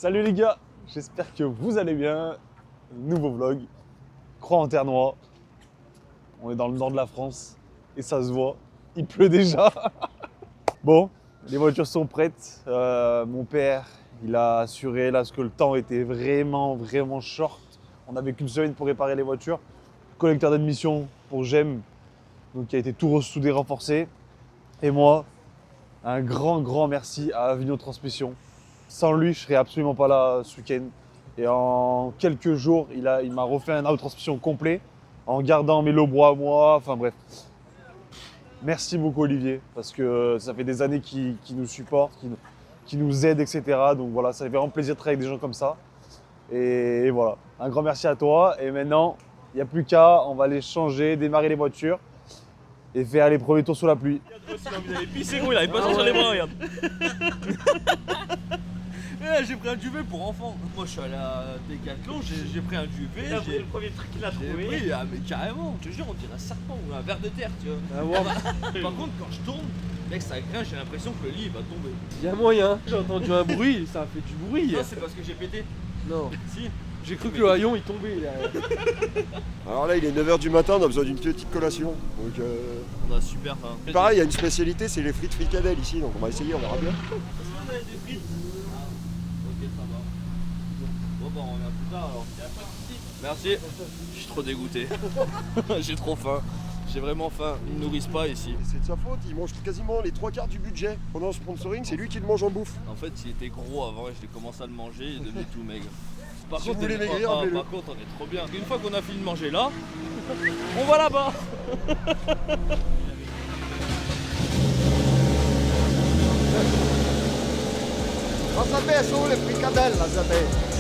Salut les gars, j'espère que vous allez bien. Nouveau vlog, Croix-en-Ternois. On est dans le nord de la France et ça se voit, il pleut déjà. Bon, les voitures sont prêtes. Mon père, il a assuré là parce que le temps était vraiment short. On n'avait qu'une semaine pour réparer les voitures. Collecteur d'admission pour GEM, donc qui a été tout ressoudé, renforcé. Et moi, un grand merci à Avignon Transmission. Sans lui, je serais absolument pas là ce week-end. Et en quelques jours, il m'a refait un out transmission complet en gardant mes lobrois à moi. Enfin bref. Merci beaucoup Olivier, parce que ça fait des années qu'il nous supporte, qu'il nous aide, etc. Donc voilà, ça fait vraiment plaisir de travailler avec des gens comme ça. Et voilà, un grand merci à toi. Et maintenant, il n'y a plus qu'à, on va aller changer, démarrer les voitures et faire les premiers tours sous la pluie. Il a envie d'aller pisser, gros, il avait pas ça sur les bras, regarde. J'ai pris un duvet pour enfants. Moi je suis allé à Decathlon, j'ai pris un duvet. C'est le premier truc qu'il a trouvé. Oui, ah, mais carrément, je te jure, on dirait un serpent ou un ver de terre, tu vois. Ah ouais. Par contre, quand je tourne, mec, ça grince, j'ai l'impression que le lit il va tomber. Il y a moyen. J'ai entendu un bruit, ça a fait du bruit. Non, c'est parce que j'ai pété. Non. Si. J'ai cru que le haillon il tombait. Là. Alors là, il est 9h du matin, on a besoin d'une petite collation. Donc, On a super faim. pareil, il y a une spécialité, c'est les frites fricadelles ici, donc on va essayer, on verra bien. Est-ce qu'on a des frites? Ok, ça va. Bon, bah, on revient plus tard alors. Merci. Je suis trop dégoûté. J'ai trop faim. J'ai vraiment faim. Ils ne nourrissent pas ici. C'est de sa faute, il mange quasiment les 3/4 du budget. Pendant le sponsoring, c'est lui qui le mange en bouffe. En fait, il était gros avant et j'ai commencé à le manger, il est devenu tout maigre. Par Si contre, vous voulez maigrir, par appelez-le. contre, on est trop bien. Une fois qu'on a fini de manger là, on va là-bas. Cosa adesso le fricadelle, sapete?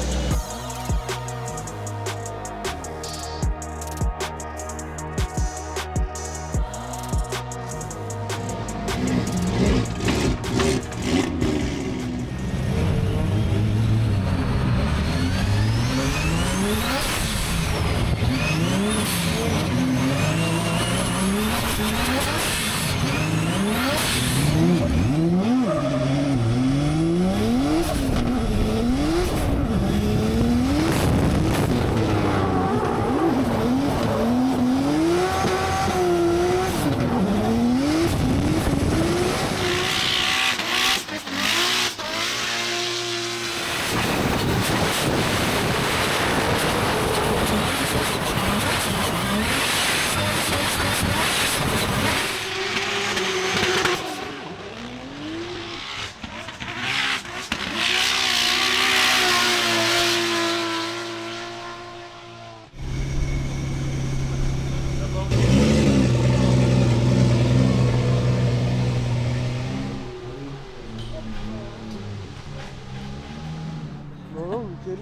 Non, nickel.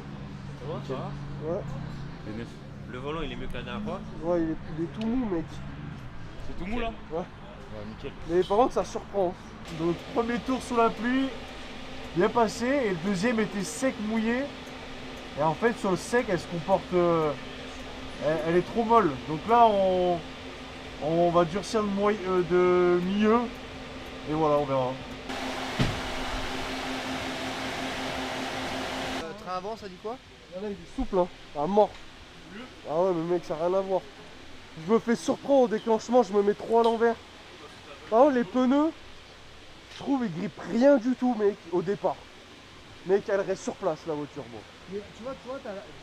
Ça va, ça va? Ouais. Le volant il est mieux que la dernière fois. Ouais, il est tout mou, mec. C'est tout mou là? Ouais. Ouais, nickel. Mais par contre, ça surprend. Donc premier tour sous la pluie, bien passé, et le deuxième était sec, mouillé. Et en fait sur le sec, elle se comporte, elle est trop molle. Donc là on va durcir de milieu, et voilà, on verra. Train avant, ça dit quoi? Là, il est souple, hein. À mort. Ah ouais, mais mec, ça n'a rien à voir. Je me fais surprendre au déclenchement, je me mets trop à l'envers. Par contre, les pneus, je trouve, ils grippent rien du tout, mec, au départ. Mec, elle reste sur place, la voiture, bon. Mais tu vois, toi,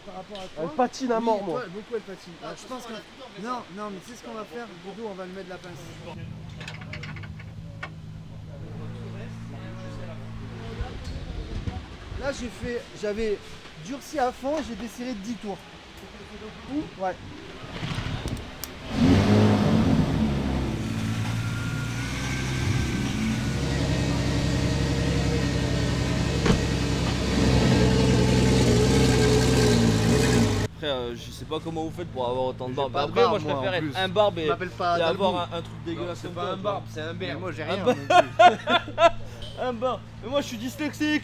par rapport à toi. Elle patine à mort, moi. Toi, beaucoup elle patine. Alors, je pense que. Non, non, mais tu sais ce qu'on va faire, Doudou, on va lui mettre de la pince. Là, j'avais durci à fond, j'ai desserré 10 tours. Ouais. Après, je sais pas comment vous faites pour avoir autant de barbe. pas de Après, barbe, moi je moi, préfère en être plus. un barbe et M'appelle pas avoir Dalbou. un truc dégueulasse. C'est comme pas toi, un tu barbe, c'est un berbe. Moi, j'ai rien. Un non plus. Un barbe. Mais moi je suis dyslexique.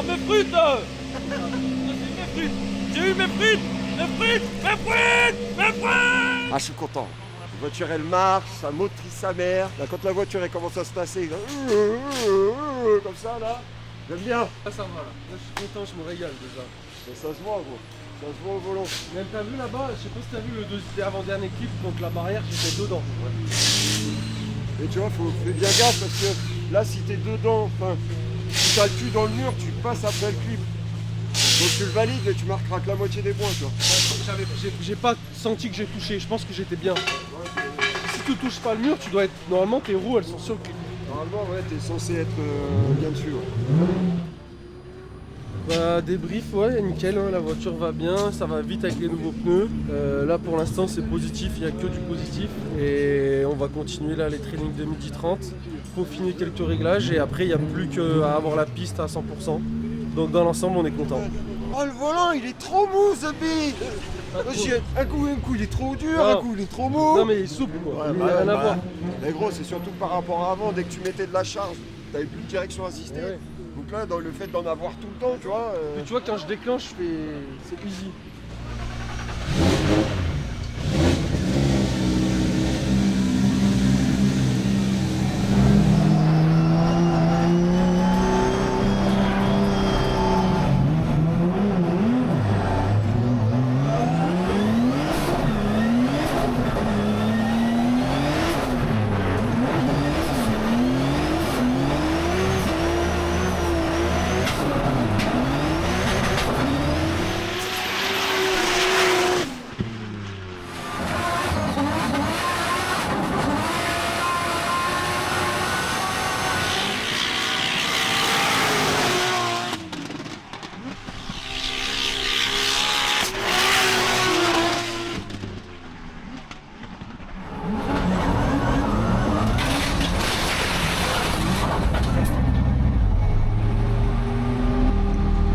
Oh mes frites J'ai eu mes frites Mes frites Ah, je suis content. La voiture, elle marche, ça motrice sa mère. Là, quand la voiture, elle commence à se tasser, comme ça, là, j'aime bien. Là ça va là. Là je suis content, je me régale déjà. Mais ça se voit, gros. Ça se voit au volant. Même t'as vu là-bas, je sais pas si t'as vu le avant-dernier clip contre la barrière, j'étais dedans. Et tu vois, fais bien gaffe parce que là, si t'es dedans, enfin, si t'as le cul dans le mur, tu passes après le clip. Donc tu le valides et tu marqueras que la moitié des points, tu vois. J'ai pas senti que j'ai touché, je pense que j'étais bien. Si tu touches pas le mur, tu dois être. Normalement tes roues elles sont sur le clip. Normalement, ouais, t'es censé être bien dessus. Ouais. Bah débrief, ouais, nickel, hein, la voiture va bien, ça va vite avec les nouveaux pneus. Là pour l'instant c'est positif, il n'y a que du positif. Et on va continuer là les trainings de 12h30, peaufiner quelques réglages et après il n'y a plus qu'à avoir la piste à 100%. Donc dans l'ensemble on est content. Oh, le volant, il est trop mou, ce bille. Un coup il est trop dur, Non. un coup il est trop mou. Non mais il est souple quoi, Ouais, il n'y a rien à voir. Mais gros, c'est surtout par rapport à avant, dès que tu mettais de la charge, t'avais plus de direction assistée. Ouais. Donc là, dans le fait d'en avoir tout le temps, tu vois. Mais tu vois quand je déclenche, c'est easy.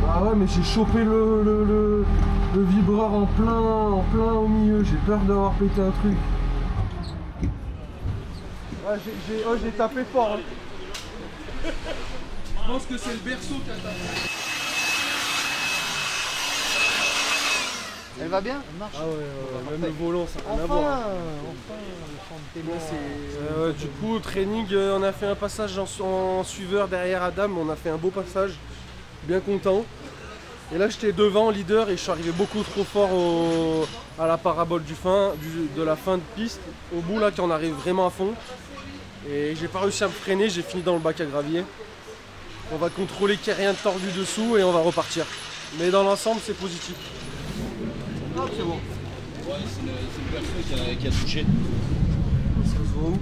Ah ouais mais j'ai chopé le vibreur en plein au milieu, j'ai peur d'avoir pété un truc. Ouais, j'ai tapé fort. Hein. Je pense que c'est le berceau qui a tapé. Elle va bien? Elle marche. Ah ouais, même le volant ça n'a rien à Enfin, voir. enfin, le chant de témoin. Du coup au training on a fait un passage en suiveur derrière Adam, on a fait un beau passage, bien content. Et là j'étais devant leader et je suis arrivé beaucoup trop fort à la parabole de la fin de piste. Au bout là quand on arrive vraiment à fond. Et j'ai pas réussi à me freiner, j'ai fini dans le bac à gravier. On va contrôler qu'il n'y a rien de tordu dessous et on va repartir. Mais dans l'ensemble c'est positif. Hop, c'est bon. Ouais, c'est le berceau qui a touché. Ça se voit où?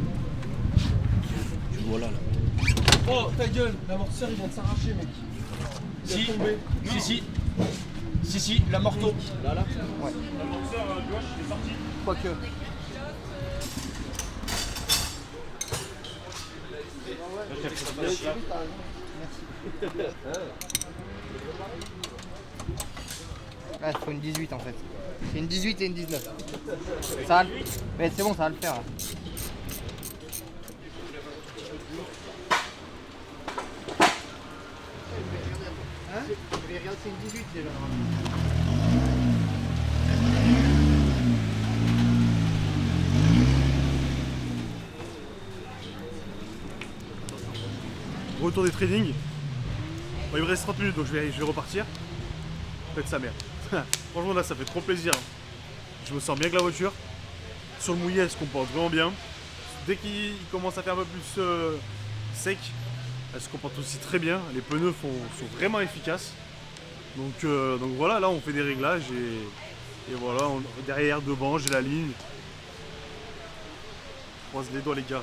Tu le vois là. Oh ta gueule, l'amortisseur il vient de s'arracher mec. Il est tombé. Si, la morteau. Là. Ouais. Quoique. Ah, il faut une 18 en fait. C'est une 18 et une 19. Ça va mais c'est bon, ça va le faire. Là. Hein? Mais regarde, c'est une 18 déjà. Retour des trainings. Bon, il me reste 30 minutes donc je vais repartir. Faites sa mère. Franchement là ça fait trop plaisir. Je me sens bien avec la voiture. Sur le mouillé elle se comporte vraiment bien. Dès qu'il commence à faire un peu plus sec, elle se comporte aussi très bien. Les pneus sont vraiment efficaces. Donc voilà, là on fait des réglages et voilà, derrière, devant, j'ai la ligne. Croise les doigts les gars.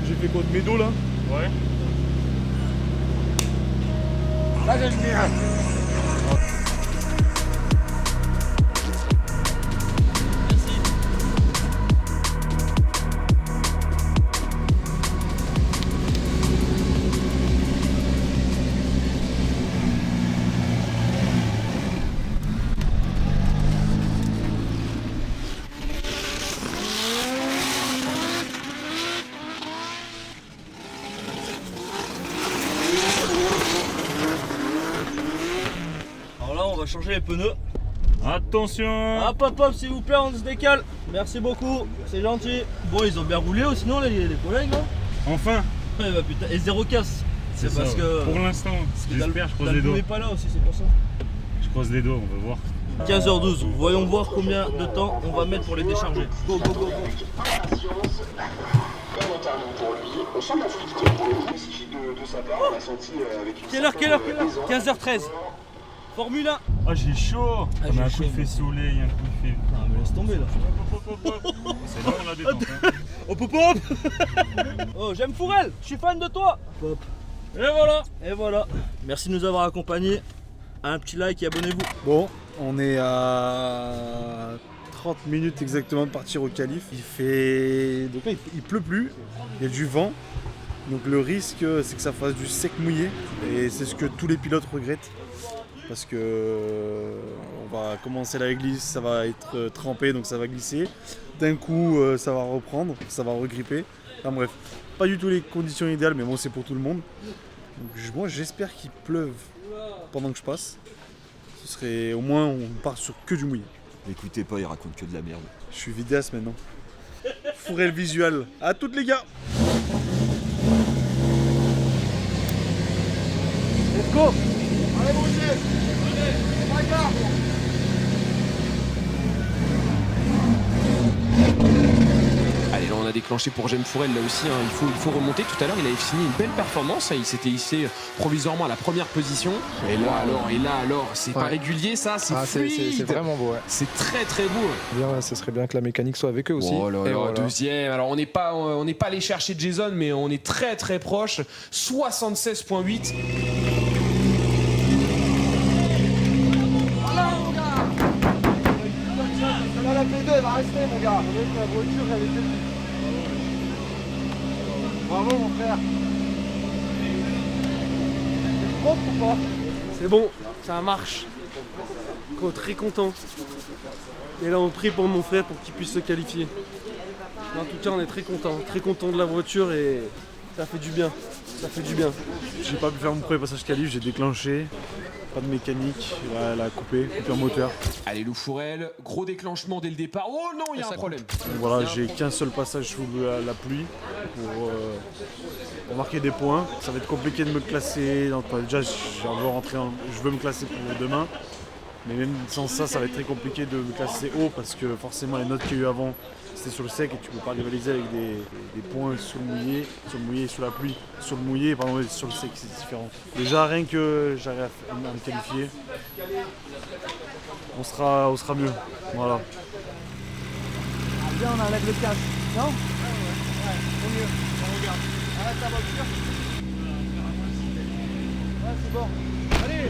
J'ai fait quoi de médo là? Ouais. Ça, j'aime bien. changer les pneus. Attention. Hop hop hop, s'il vous plaît, on se décale. Merci beaucoup, c'est gentil. Bon, ils ont bien roulé sinon les collègues là. Enfin. Ouais, bah putain, et zéro casse. C'est ça, parce ouais. que. Pour l'instant, j'espère, je croise les doigts. n'est pas là aussi, c'est pour ça. Je croise les doigts, on va voir. 15h12, voyons voir combien de temps on va mettre pour les décharger. Go go go go. Pour lui, on sent la fluidité pour le coup, si de sa part, on l'a senti avec une Quelle heure 15h13. Formule 1. Ah, j'ai chaud. Ah, On a un j'ai coup de chaud, fée soleil, un coup de fée. Ah mais laisse tomber là. C'est bon la détente. Hein. Hop hop hop. Oh, j'aime Fourel, je suis fan de toi. Hop. Et voilà. Et voilà. Merci de nous avoir accompagnés. Un petit like et abonnez-vous. Bon, on est à 30 minutes exactement de partir au Calife. Il fait. Donc là, il pleut plus, il y a du vent. Donc le risque, c'est que ça fasse du sec mouillé. Et c'est ce que tous les pilotes regrettent. Parce que on va commencer la glisse, ça va être trempé, donc ça va glisser. D'un coup, ça va reprendre, ça va regripper. Enfin bref, pas du tout les conditions idéales, mais bon, c'est pour tout le monde. Donc moi, j'espère qu'il pleuve pendant que je passe. Ce serait au moins, on part sur que du mouillé. Écoutez pas, il raconte que de la merde. Je suis vidéaste maintenant. Fourré le visuel. À toutes les gars. Let's go. Allez, mon chef. Regarde. Allez, là on a déclenché pour J'aime Fourel là aussi, hein. Il faut remonter. Tout à l'heure il avait fini une belle performance, il s'était hissé provisoirement à la première position. Et là alors, c'est pas régulier ça, c'est fluide. C'est vraiment beau, ouais. C'est très très beau. Bien, ce serait bien que la mécanique soit avec eux aussi. Oh là Et là, voilà. deuxième. Alors on n'est pas allé chercher Jason, mais on est très très proche. 76.8. Là, la P2 elle va rester, mon gars. La voiture elle est petite. Bravo, mon frère. C'est propre ou pas? C'est bon, ça marche. Très content. Et là, on prie pour mon frère pour qu'il puisse se qualifier. En tout cas, on est très content de la voiture et ça fait du bien. Ça fait du bien. J'ai pas pu faire mon premier passage Calife, j'ai déclenché. Pas de mécanique, elle a coupé un moteur. Allez Lou Fourel, gros déclenchement dès le départ. Oh non, il y a un problème. Donc voilà, j'ai qu'un seul passage sous la pluie pour marquer des points. Ça va être compliqué de me classer. Donc, déjà, je veux me classer pour demain. Mais même sans ça, ça va être très compliqué de me classer haut parce que forcément les notes qu'il y a eu avant, c'était sur le sec et tu peux pas rivaliser avec des points sur le mouillé et sur la pluie. Sur le mouillé, pardon, sur le sec, c'est différent. Déjà, rien que j'arrive à me qualifier, on sera mieux. Voilà. Viens, on enlève le casque. Non? Ouais, au mieux. On regarde. Arrête ta voiture. Ouais, c'est bon. Allez!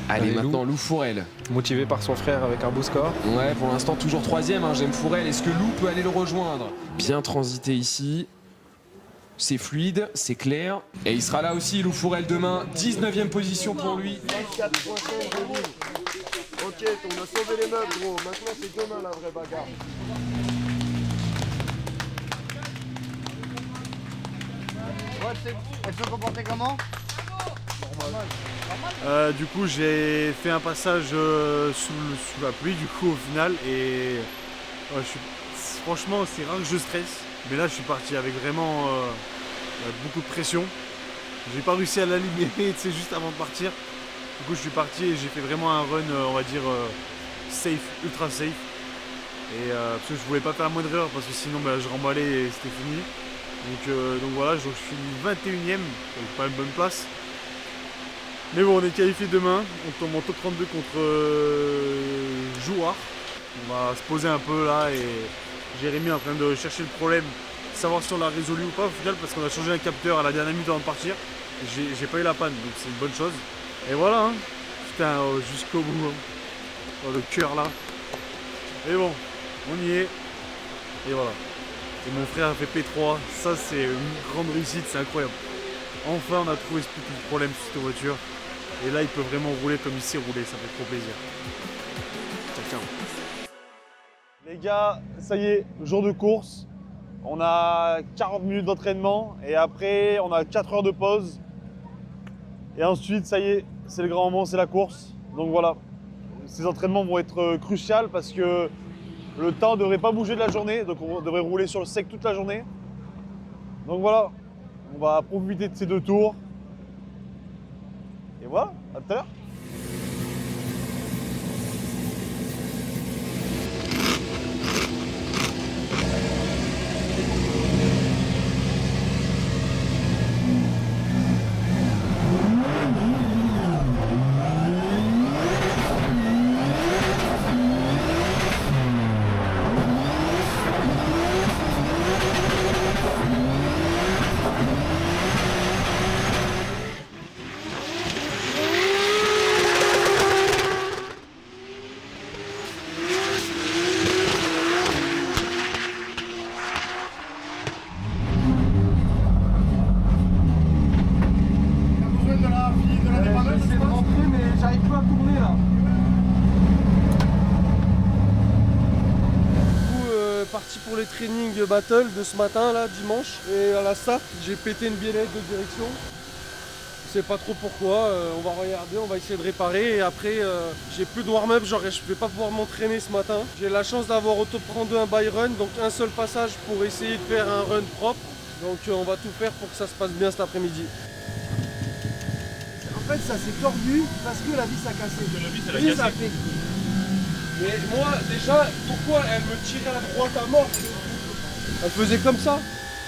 Allez, Allez, maintenant Lou Fourel. Motivé par son frère avec un beau score. Ouais, pour l'instant toujours troisième, hein, J'aime Fourel. Est-ce que Lou peut aller le rejoindre? Bien transité ici. C'est fluide, c'est clair. Et il sera là aussi, Lou Fourel, demain. 19e position pour lui. 24 points de ligne. Ok, on a sauvé les meubles, gros. Maintenant, c'est demain la vraie bagarre. Ouais, elle se comportait comment? Du coup, j'ai fait un passage sous la pluie, du coup, au final, et ouais, franchement, c'est rare que je stresse, mais là, je suis parti avec vraiment beaucoup de pression. J'ai pas réussi à l'aligner, c'est juste avant de partir. Du coup, je suis parti et j'ai fait vraiment un run, on va dire, safe, ultra safe. Et parce que je voulais pas faire la moindre erreur, parce que sinon, je remballais et c'était fini. Donc voilà, je finis 21ème, donc pas une bonne place. Mais bon, on est qualifié demain, on tombe en top 32 contre Jouard. On va se poser un peu là et Jérémy est en train de chercher le problème, savoir si on l'a résolu ou pas au final parce qu'on a changé un capteur à la dernière minute avant de partir. J'ai pas eu la panne, donc c'est une bonne chose. Et voilà, hein. Putain, jusqu'au bout, hein. Oh, le cœur là. Et bon, on y est. Et voilà. Et mon frère a fait P3, ça c'est une grande réussite, c'est incroyable. Enfin, on a trouvé ce petit problème sur cette voiture. Et là, il peut vraiment rouler comme il sait rouler, ça fait trop plaisir. Ciao, ciao. Les gars, ça y est, jour de course. On a 40 minutes d'entraînement et après on a 4 heures de pause. Et ensuite, ça y est, c'est le grand moment, c'est la course. Donc voilà, ces entraînements vont être cruciaux parce que le temps ne devrait pas bouger de la journée, donc on devrait rouler sur le sec toute la journée. Donc voilà, on va profiter de ces 2 tours. Et voilà, à tout à l'heure. Parti pour les trainings battle de ce matin là, dimanche, et à la start j'ai pété une biellette de direction. Je sais pas trop pourquoi, on va regarder, on va essayer de réparer et après j'ai plus de warm-up, genre je vais pas pouvoir m'entraîner ce matin. J'ai la chance d'avoir au top 32 un by run, donc un seul passage pour essayer de faire un run propre. Donc on va tout faire pour que ça se passe bien cet après-midi. En fait ça s'est tordu parce que la vis a cassé. La vis, elle a cassé. Mais moi, déjà, pourquoi elle me tirait à droite à mort? Elle faisait comme ça.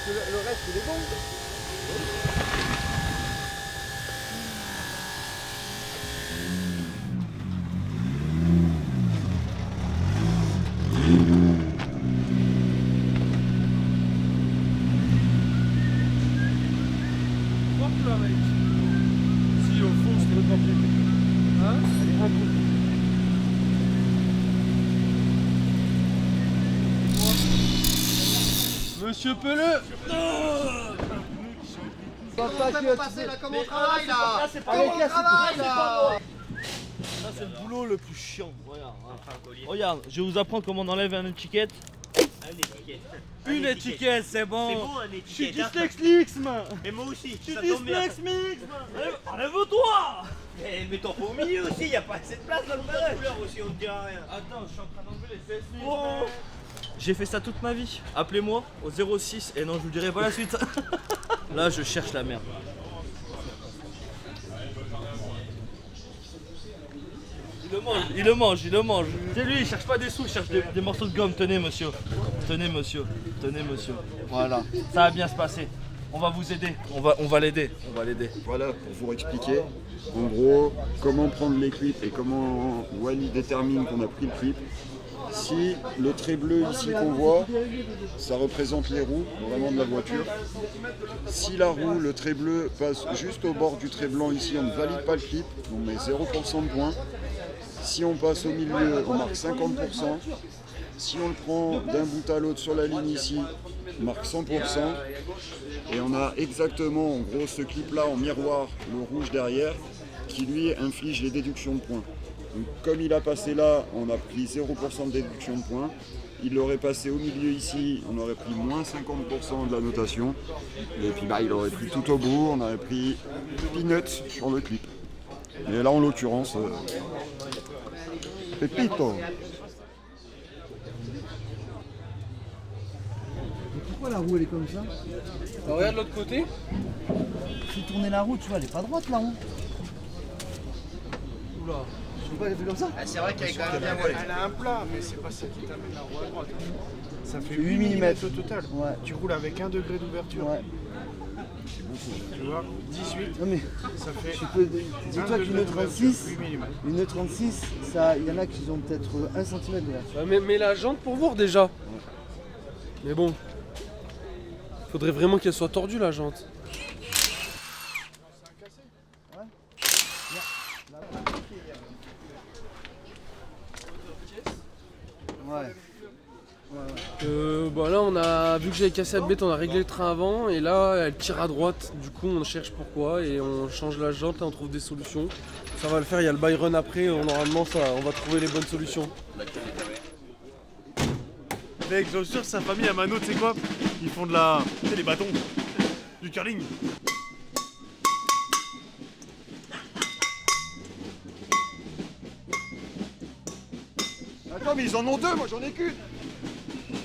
Le reste, il est bon. Hop là, mec. Si, au fond, c'est le papier. Hein? Elle est incroyable. Monsieur Peleux! Passer là, comment on travaille là? Comment on travaille là? Ça c'est le boulot le plus chiant. Regarde, regarde, je vais vous apprendre comment on enlève une étiquette. Une étiquette, c'est bon. C'est bon un étiquette. Je suis dyslexique. Et moi aussi. Je suis ça tombe bien. dyslexique. Enlève-toi. Mais t'en fais au milieu aussi, y a pas assez de place dans le barrage. Couleur aussi, on ne dira rien. Attends, je suis en train d'enlever les fesses. J'ai fait ça toute ma vie. Appelez-moi au 06 et non, je vous dirai pas la suite. Là, je cherche la merde. Il le mange. C'est lui, il cherche pas des sous, il cherche des morceaux de gomme. Tenez, monsieur. Tenez, monsieur. Voilà, ça va bien se passer. On va vous aider. On va l'aider. Voilà, pour vous expliquer, en gros, comment prendre les clips et comment Wally détermine qu'on a pris le clip. Si le trait bleu ici qu'on voit, ça représente les roues vraiment de la voiture. Si la roue, le trait bleu passe juste au bord du trait blanc ici, on ne valide pas le clip, on met 0% de points. Si on passe au milieu, on marque 50%. Si on le prend d'un bout à l'autre sur la ligne ici, on marque 100%. Et on a exactement, en gros, ce clip-là en miroir, le rouge derrière, qui lui inflige les déductions de points. Donc, comme il a passé là, on a pris 0% de déduction de points. Il l'aurait passé au milieu ici, on aurait pris moins 50% de la notation. Et puis il aurait pris tout au bout, on aurait pris peanuts sur le clip. Et là, en l'occurrence, Pepito. Pourquoi la roue elle est comme ça? Regarde l'autre côté. Si tourner la roue, tu vois, elle est pas droite la roue. Oula. Je vois pas, elle fait comme ça. Ah, c'est vrai qu'elle est quand même bien voilée. Elle a un plat, mais c'est pas ça qui t'amène la roue à droite. Ça fait 8 8 mm mm au total. Ouais. Tu roules avec 1 degré d'ouverture. Ouais. C'est beaucoup. Tu vois, 18, Non mais ça fait. tu peux. Dis-toi qu'une E36, 8 mm. une E36, ça, il y en a qui ont peut-être 1 cm de Mais la jante pour voir déjà. Mais bon. Faudrait vraiment qu'elle soit tordue la jante. Ouais. Bah là on a vu que j'avais cassé la bête, on a réglé le train avant et là elle tire à droite, du coup on cherche pourquoi et on change la jante et on trouve des solutions. Ça va le faire, il y a le by run après, normalement ça, on va trouver les bonnes solutions. Mec, j'en suis sûr que sa famille à Mano, tu sais quoi? Ils font de la... Tu sais, les bâtons. Du curling. Attends, mais ils en ont deux, moi j'en ai qu'une.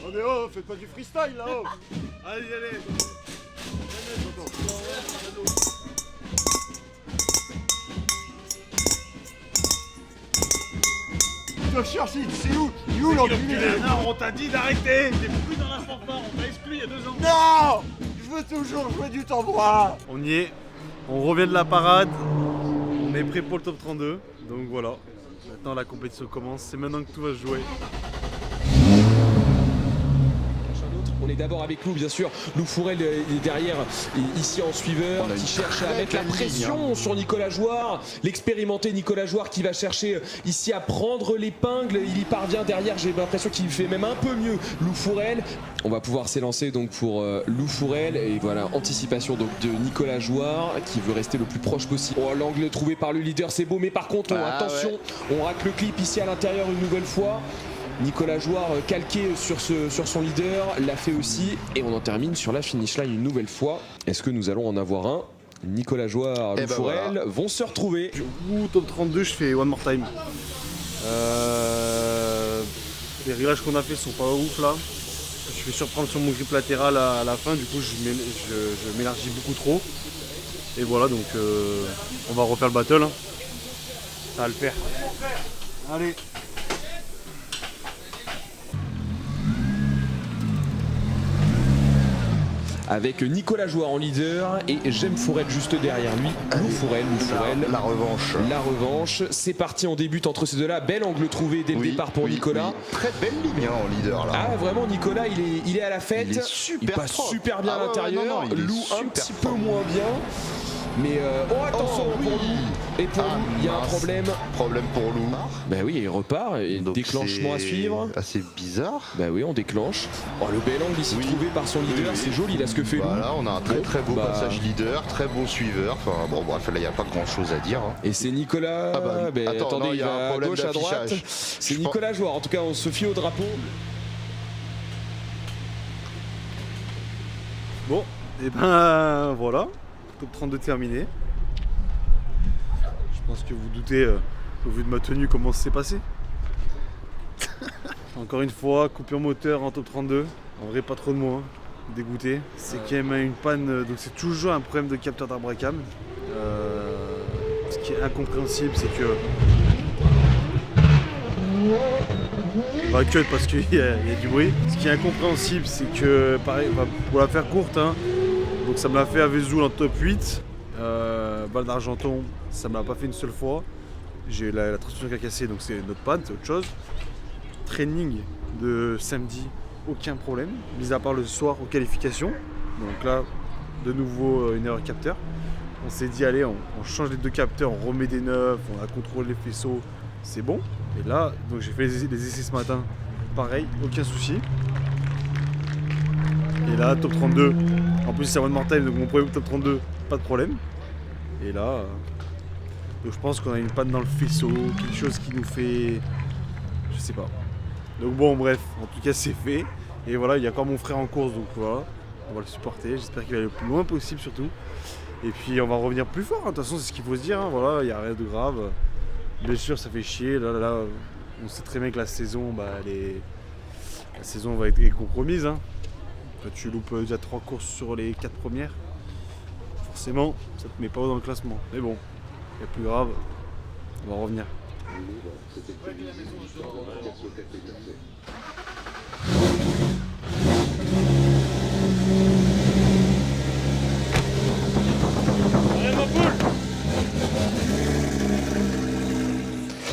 Oh mais oh, faites pas du freestyle là-haut. Allez, allez. Toi, cherche, c'est où? Il est où l'enculé? On t'a dit d'arrêter. T'es plus dans la fanfare, on t'a exclu il y a 2 ans. Non! Je veux toujours jouer du tambour. On y est. On revient de la parade. On est prêt pour le top 32. Donc voilà. Maintenant la compétition commence. C'est maintenant que tout va se jouer. On est d'abord avec Lou, bien sûr. Lou Fourel est derrière, ici en suiveur, qui cherche à mettre la pression sur Nicolas Jouard. L'expérimenté Nicolas Jouard qui va chercher ici à prendre l'épingle. Il y parvient derrière, j'ai l'impression qu'il fait même un peu mieux Lou Fourel. On va pouvoir s'élancer donc pour Lou Fourel. Et voilà, anticipation donc de Nicolas Jouard qui veut rester le plus proche possible. Oh, l'angle trouvé par le leader, c'est beau, mais par contre, attention, on rate le clip ici à l'intérieur une nouvelle fois. Nicolas Jouard calqué sur son leader, l'a fait aussi. Et on en termine sur la finish line une nouvelle fois. Est-ce que nous allons en avoir un? Nicolas Jouard, Lou Fourel vont se retrouver. Ou top 32, je fais one more time. Les réglages qu'on a fait sont pas ouf là. Je fais surprendre sur mon grip latéral à la fin, du coup je m'élargis beaucoup trop. Et voilà, donc on va refaire le battle. Ça va le faire. Allez. Avec Nicolas Jouard en leader et Jem Fourel juste derrière lui. Lou Fourel. La revanche. La revanche. C'est parti, on débute entre ces deux-là. Bel angle trouvé dès le départ pour Nicolas. Oui. Très belle ligne en leader là. Ah vraiment, Nicolas il est à la fête. Il est super passe super bien à l'intérieur. Lou un petit peu moins bien. Mais oh attention pour Lou. Et pour Lou, il y a un problème. Problème pour Lou. Bah oui, il repart. Et déclenchement à suivre. Assez bizarre. Bah oui, on déclenche. Oh le bel angle ici trouvé par son leader, c'est joli là ce que fait Lou. Voilà, on a un très beau passage leader, très bon suiveur. Enfin bon bref, là il n'y a pas grand chose à dire. Et c'est Nicolas. Attendez, il va à gauche, à droite. C'est Nicolas Jouard. En tout cas, on se fie au drapeau. Bon, et ben voilà. Top 32 terminé. Je pense que vous doutez, au vu de ma tenue, comment ça s'est passé. Encore une fois, coupure moteur en top 32. En vrai, pas trop de mots, hein. Dégoûté. C'est quand même une panne, donc c'est toujours un problème de capteur d'Abracam. Ce qui est incompréhensible, c'est que... On va cut parce qu'il y a du bruit. Ce qui est incompréhensible, c'est que, pareil, pour la faire courte, hein, donc ça me l'a fait à Vesoul en top 8. Val d'Argenton, ça me l'a pas fait une seule fois. J'ai la traction qui a cassé, donc c'est notre panne, c'est autre chose. Training de samedi, aucun problème, mis à part le soir aux qualifications. Donc là, de nouveau une erreur capteur. On s'est dit allez, on change les deux capteurs, on remet des neufs, on a contrôlé les faisceaux, c'est bon. Et là, donc j'ai fait les essais ce matin, pareil, aucun souci. Et là, top 32, en plus c'est one more time, donc mon premier top 32, pas de problème. Et là, donc je pense qu'on a une panne dans le faisceau, quelque chose qui nous fait... Je sais pas. Donc bon, bref, en tout cas c'est fait. Et voilà, il y a encore mon frère en course, donc voilà, on va le supporter. J'espère qu'il va aller le plus loin possible surtout. Et puis on va revenir plus fort, hein. De toute façon c'est ce qu'il faut se dire, hein. Voilà, il n'y a rien de grave. Bien sûr, ça fait chier, là, on sait très bien que la saison, la saison va être compromise, hein. Quand tu loupes déjà 3 courses sur les 4 premières, forcément, ça te met pas haut dans le classement. Mais bon, il y a plus grave, on va revenir.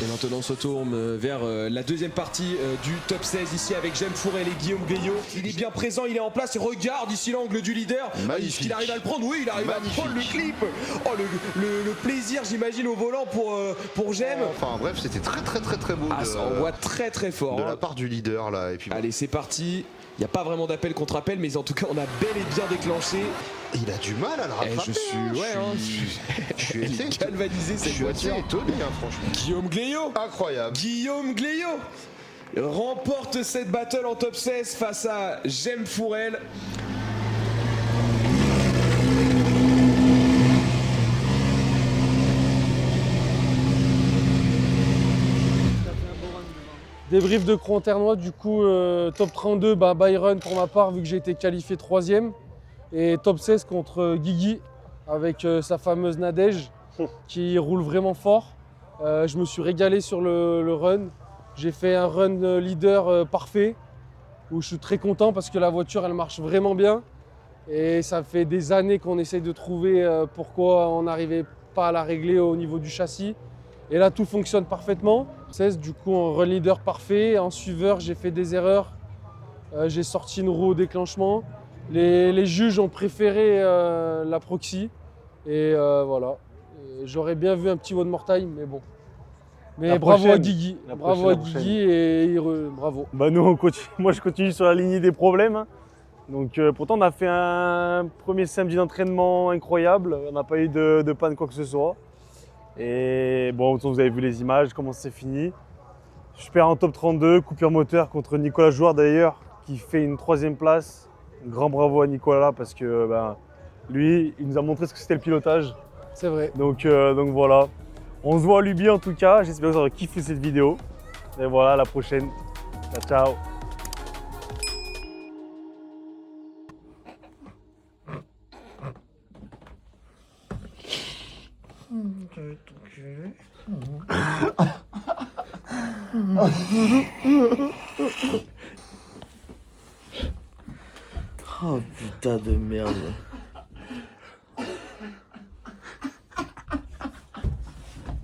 Et maintenant on se tourne vers la deuxième partie du top 16 ici avec Jem Fourel et Guillaume Gayot. Il est bien présent, il est en place et regarde ici l'angle du leader. Est-ce qu'il arrive à le prendre? Oui, il arrive à prendre le clip. Oh le plaisir j'imagine au volant pour Jem. Enfin bref, c'était très beau. Ah, ça envoie très fort. De la part du leader là. Et puis, allez, c'est parti. Il n'y a pas vraiment d'appel contre appel, mais en tout cas on a bel et bien déclenché. Il a du mal à le rattraper. Je suis galvanisé cette voiture. Je suis étonné, hein, franchement. Guillaume Gayot. Incroyable. Guillaume Gayot. remporte cette battle en top 16 face à Jem Fourel. Débrief de Cro en Ternois, du coup top 32, Byron pour ma part vu que j'ai été qualifié 3e. Et top 16 contre Guigui avec sa fameuse Nadège qui roule vraiment fort. Je me suis régalé sur le run. J'ai fait un run leader parfait où je suis très content parce que la voiture elle marche vraiment bien. Et ça fait des années qu'on essaye de trouver pourquoi on n'arrivait pas à la régler au niveau du châssis. Et là tout fonctionne parfaitement. 16, du coup en run leader parfait. En suiveur j'ai fait des erreurs. J'ai sorti une roue au déclenchement. Les juges ont préféré la proxy. Et voilà. J'aurais bien vu un petit one more time, mais bon. Mais La bravo prochaine. à Guigui. La Bravo à prochaine. Guigui et bravo. Bah nous, moi je continue sur la lignée des problèmes. Hein. Donc pourtant on a fait un premier samedi d'entraînement incroyable. On n'a pas eu de panne quoi que ce soit. Et bon, vous avez vu les images, comment c'est fini. Je perds en top 32, coupure moteur contre Nicolas Jouard d'ailleurs, qui fait une 3e place. Grand bravo à Nicolas parce que lui, il nous a montré ce que c'était le pilotage. C'est vrai. Donc voilà. On se voit à Luby en tout cas. J'espère que vous aurez kiffé cette vidéo. Et voilà, à la prochaine. Ciao, ciao. Oh putain de merde.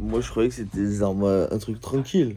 Moi je croyais que c'était un truc tranquille.